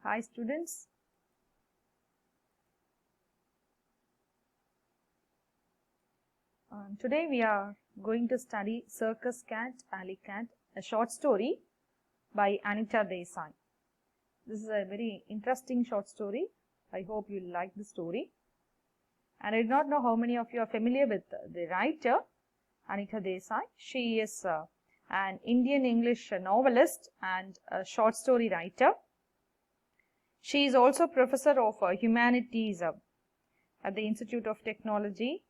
Hi students. Today we are going to study Circus Cat, Alley Cat, a short story by Anita Desai. This is a very interesting short story. I hope you like the story. And I do not know how many of you are familiar with the writer, Anita Desai. She is an Indian English novelist and a short story writer. She is also professor of humanities at the Institute of Technology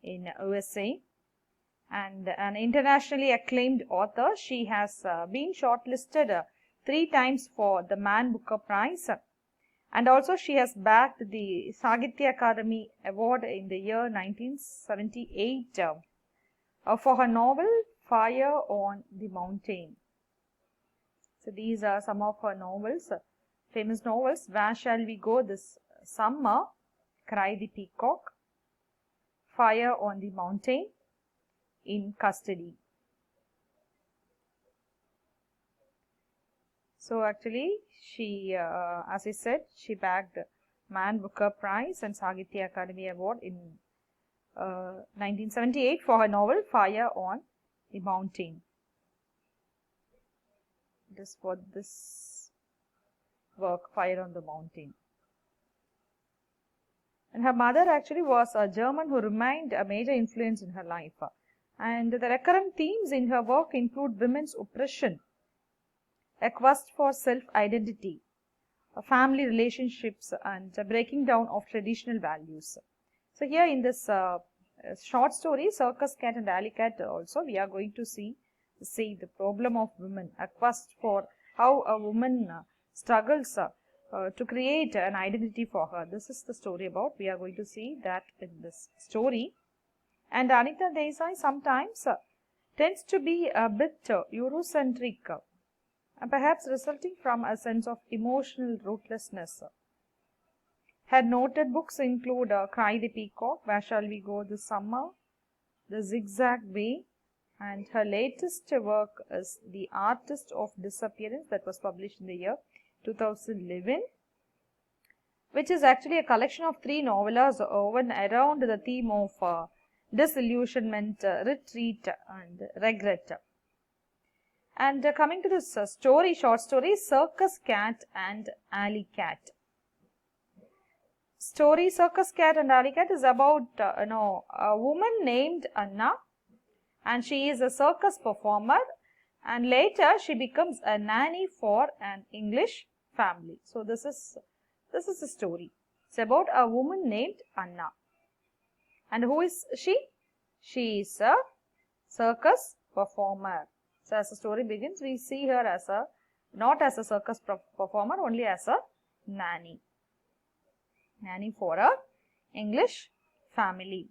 in USA and an internationally acclaimed author. She has been shortlisted 3 times for the Man Booker Prize, and also she has bagged the Sahitya Akademi Award in the year 1978 for her novel Fire on the Mountain. So these are some of her novels, famous novels: Where Shall We Go This Summer, Cry the Peacock, Fire on the Mountain, In Custody. So actually she, as I said, she bagged Man Booker Prize and Sahitya Akademi Award in 1978 for her novel Fire on the Mountain. It is for this work, Fire on the Mountain. And her mother actually was a German who remained a major influence in her life. And the recurrent themes in her work include women's oppression, a quest for self-identity, family relationships, and breaking down of traditional values. So here in this short story, Circus Cat and Alley Cat, also we are going to see the problem of women, a quest for how a woman struggles to create an identity for her. This is the story about. We are going to see that in this story. And Anita Desai sometimes tends to be a bit Eurocentric, and perhaps resulting from a sense of emotional rootlessness. Her noted books include Cry the Peacock, Where Shall We Go This Summer, The Zigzag Way, and her latest work is The Artist of Disappearance, that was published in the year 2011, which is actually a collection of 3 novellas woven around the theme of disillusionment, retreat, and regret. And coming to this short story, Circus Cat and Alley Cat. Story Circus Cat and Alley Cat is about a woman named Anna, and she is a circus performer, and later she becomes a nanny for an English family. So this is the story. It's about a woman named Anna. And who is she? She is a circus performer. So as the story begins, we see her as not as a circus performer, only as a nanny for a English family.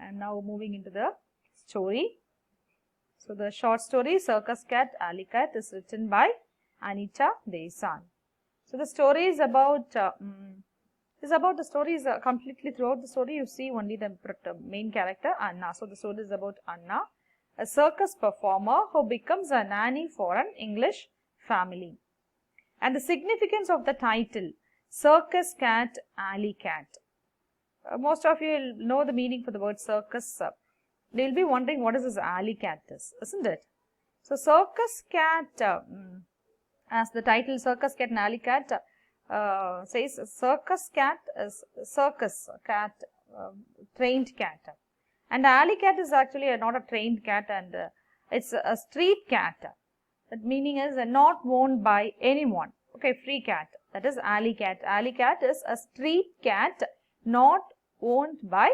And now moving into the story. So the short story Circus Cat, Alley Cat is written by Anita Desai. So the story is about the story is completely throughout the story you see only the main character Anna. So the story is about Anna, a circus performer who becomes a nanny for an English family. And the significance of the title, Circus Cat, Alley Cat. Most of you will know the meaning for the word circus. They will be wondering what is this alley cat is, isn't it? So Circus Cat, as the title Circus Cat and Alley Cat says, Circus Cat is circus cat, trained cat, and Alley Cat is actually not a trained cat, and it's a street cat. That meaning is not owned by anyone. Okay, free cat. That is Alley Cat. Alley Cat is a street cat, not owned by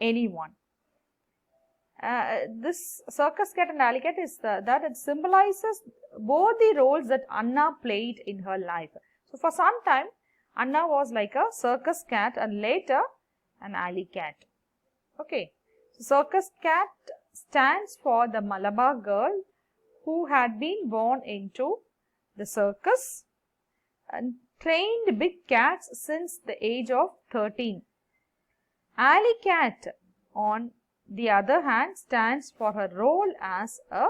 anyone. This Circus Cat and Alley Cat is that it symbolizes both the roles that Anna played in her life. So for some time, Anna was like a circus cat and later an alley cat. Okay. So Circus Cat stands for the Malabar girl who had been born into the circus and trained big cats since the age of 13. Alley Cat, on the other hand, stands for her role as a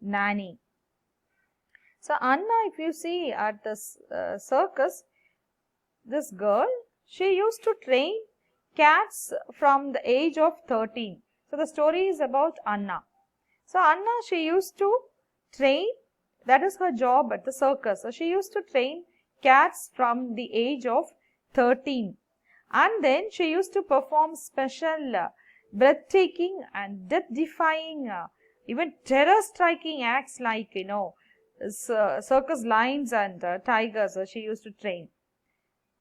nanny. So Anna, if you see at this circus, this girl, she used to train cats from the age of 13. So the story is about Anna. So Anna, she used to train, that is her job at the circus. So she used to train cats from the age of 13. And then she used to perform special breathtaking and death-defying, even terror-striking acts like, circus lions and tigers she used to train.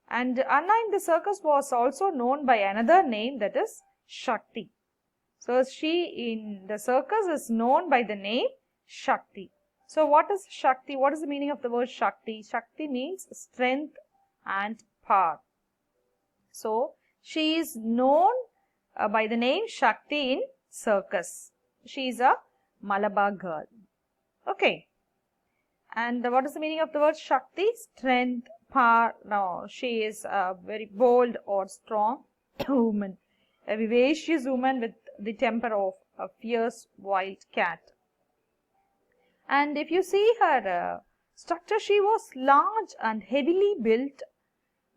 And Anna in the circus was also known by another name, that is Shakti. So she in the circus is known by the name Shakti. So what is Shakti? What is the meaning of the word Shakti? Shakti means strength and power. So she is known by the name Shakti in circus. She is a Malabar girl. Okay. And what is the meaning of the word Shakti? Strength, power. Now she is a very bold or strong woman, a vivacious woman with the temper of a fierce wild cat. And if you see her structure, she was large and heavily built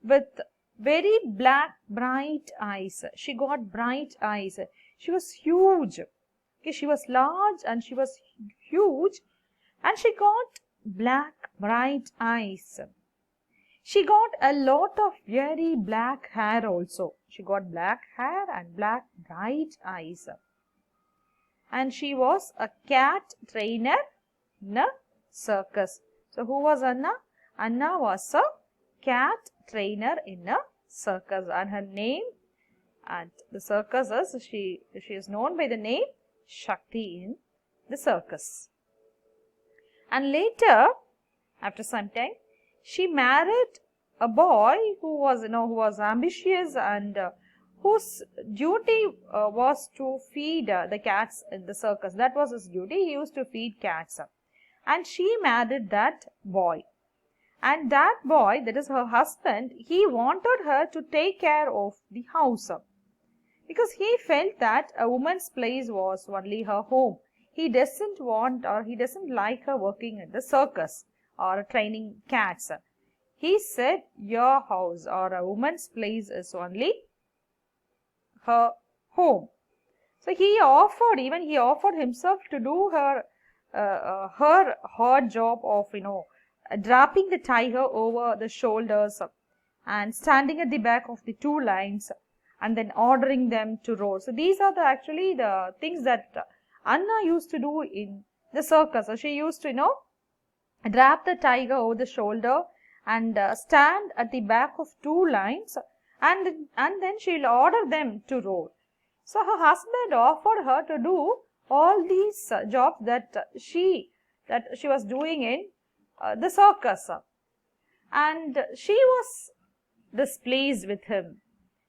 with very black, bright eyes. She got bright eyes. She was huge. Okay, she was large and she was huge, and she got black, bright eyes. She got a lot of very black hair also. She got black hair and black, bright eyes. And she was a cat trainer in a circus. So who was Anna? Anna was a cat trainer in a circus, and her name at the circus is, she is known by the name Shakti in the circus. And later, after some time, she married a boy who was ambitious and whose duty was to feed the cats in the circus. That was his duty. He used to feed cats. And she married that boy. And that boy, that is her husband, he wanted her to take care of the house, because he felt that a woman's place was only her home. He doesn't want, or he doesn't like her working in the circus or training cats. He said, your house or a woman's place is only her home. So he offered himself to do her hard job of draping the tiger over the shoulders and standing at the back of the two lines and then ordering them to roar. So these are actually the things that Anna used to do in the circus. So she used to drap the tiger over the shoulder and stand at the back of two lines, and then she'll order them to roar. So her husband offered her to do all these jobs that she was doing in the circus, and she was displeased with him.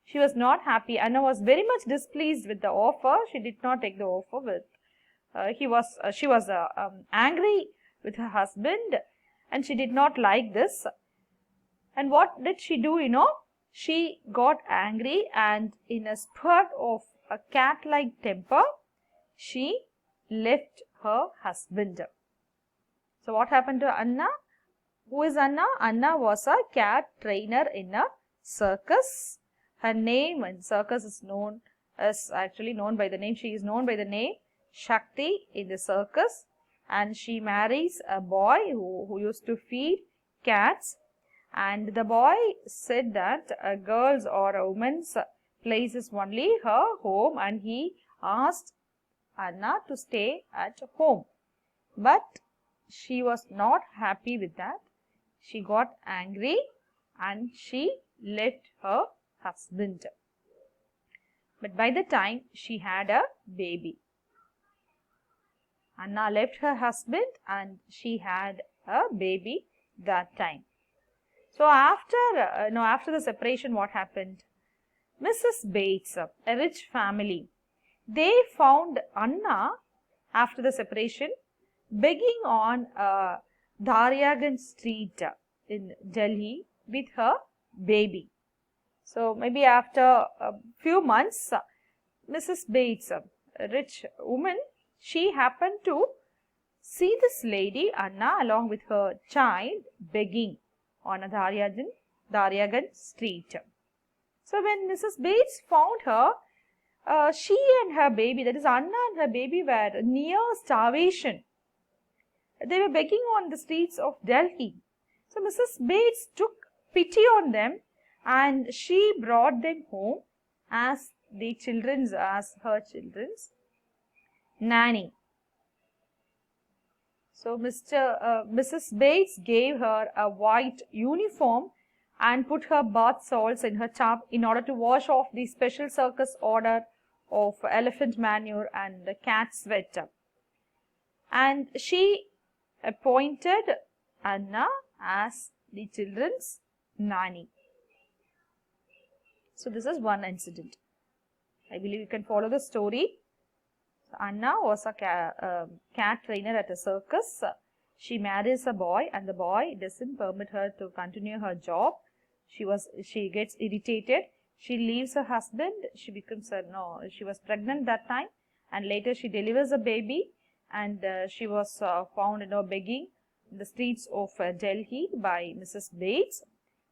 She was not happy. Anna was very much displeased with the offer. She did not take the offer. She was angry with her husband, and she did not like this. And what did she do? She got angry, and in a spurt of a cat-like temper, she left her husband. So what happened to Anna? Who is Anna? Anna was a cat trainer in a circus. Her name in circus is known by the name. She is known by the name Shakti in the circus, and she marries a boy who used to feed cats. And the boy said that a girl's or a woman's place is only her home, and he asked Anna to stay at home. But she was not happy with that. She got angry and she left her husband. But by the time she had a baby, Anna left her husband and she had a baby that time. So after the separation, what happened? Mrs. Bates, a rich family, they found Anna after the separation begging on Daryaganj street in Delhi with her baby. So maybe after a few months, Mrs. Bates, a rich woman, she happened to see this lady Anna along with her child begging on a Daryaganj street. So when Mrs. Bates found her, she and her baby, that is Anna and her baby, were near starvation. They were begging on the streets of Delhi. So Mrs. Bates took pity on them and she brought them home as her children's nanny. So Mrs. Bates gave her a white uniform and put her bath salts in her tub in order to wash off the special circus odor of elephant manure and cat sweat. And she appointed Anna as the children's nanny. So this is one incident. I believe you can follow the story. So Anna was a cat trainer at a circus. She marries a boy and the boy doesn't permit her to continue her job. She gets irritated. She leaves her husband. She was pregnant that time, and later she delivers a baby, and she was found begging in the streets of Delhi by Mrs. Bates.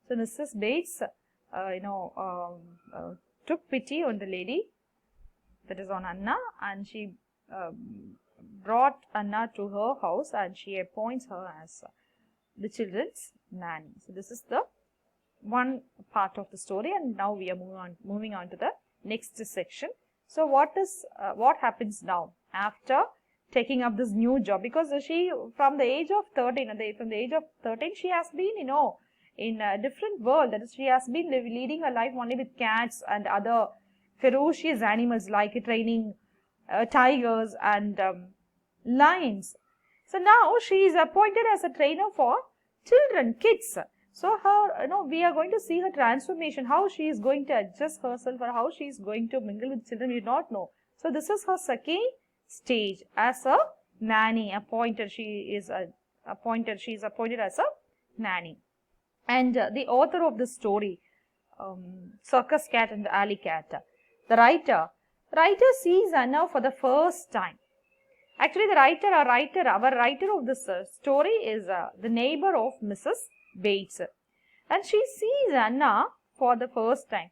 So Mrs. Bates took pity on the lady, that is on Anna, and she brought Anna to her house and she appoints her as the children's nanny. So this is the one part of the story, and now we are moving on to the next section. So what happens now after taking up this new job? Because she, from the age of 13, she has been in a different world. That is, she has been leading her life only with cats and other ferocious animals, like training tigers and lions. So now she is appointed as a trainer for children, kids. So we are going to see her transformation, how she is going to adjust herself or how she is going to mingle with children, we do not know. So this is her second stage as a nanny, appointed. She is appointed as a nanny. And the author of the story, Circus Cat and the Alley Cat, the writer sees Anna for the first time. Actually, our writer of this story is the neighbor of Mrs. Bates, and she sees Anna for the first time.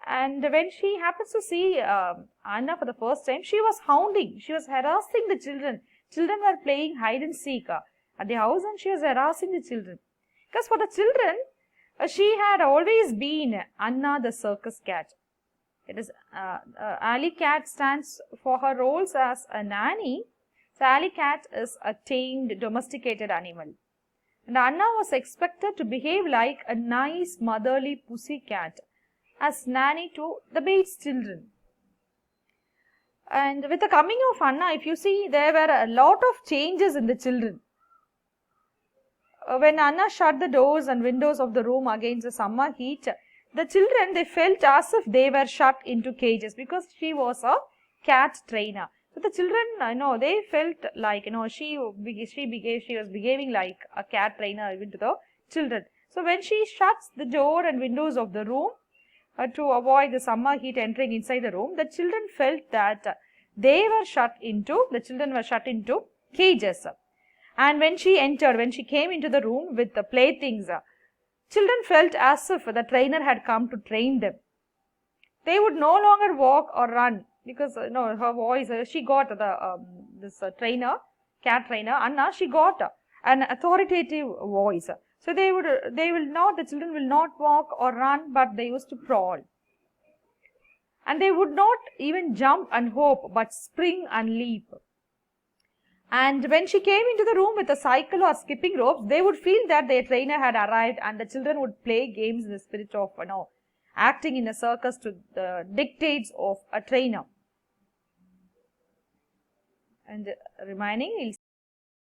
And when she happens to see Anna for the first time, she was hounding, she was harassing the children. Children were playing hide and seek at the house, and she was harassing the children. Because for the children, she had always been Anna the circus cat. It is Alley Cat stands for her roles as a nanny. So Alley Cat is a tamed, domesticated animal. And Anna was expected to behave like a nice motherly pussy cat as nanny to the Bates children. And with the coming of Anna, if you see, there were a lot of changes in the children. When Anna shut the doors and windows of the room against the summer heat, the children, they felt as if they were shut into cages, because she was a cat trainer. So the children, they felt like, she was behaving like a cat trainer even to the children. So when she shuts the door and windows of the room to avoid the summer heat entering inside the room, the children felt that the children were shut into cages. And when she came into the room with the playthings, children felt as if the trainer had come to train them. They would no longer walk or run, because her voice, she got this cat trainer Anna, she got an authoritative voice. So the children will not walk or run, but they used to crawl. And they would not even jump and hop, but spring and leap. And when she came into the room with a cycle or skipping ropes, they would feel that their trainer had arrived, and the children would play games in the spirit of acting in a circus to the dictates of a trainer. And remaining,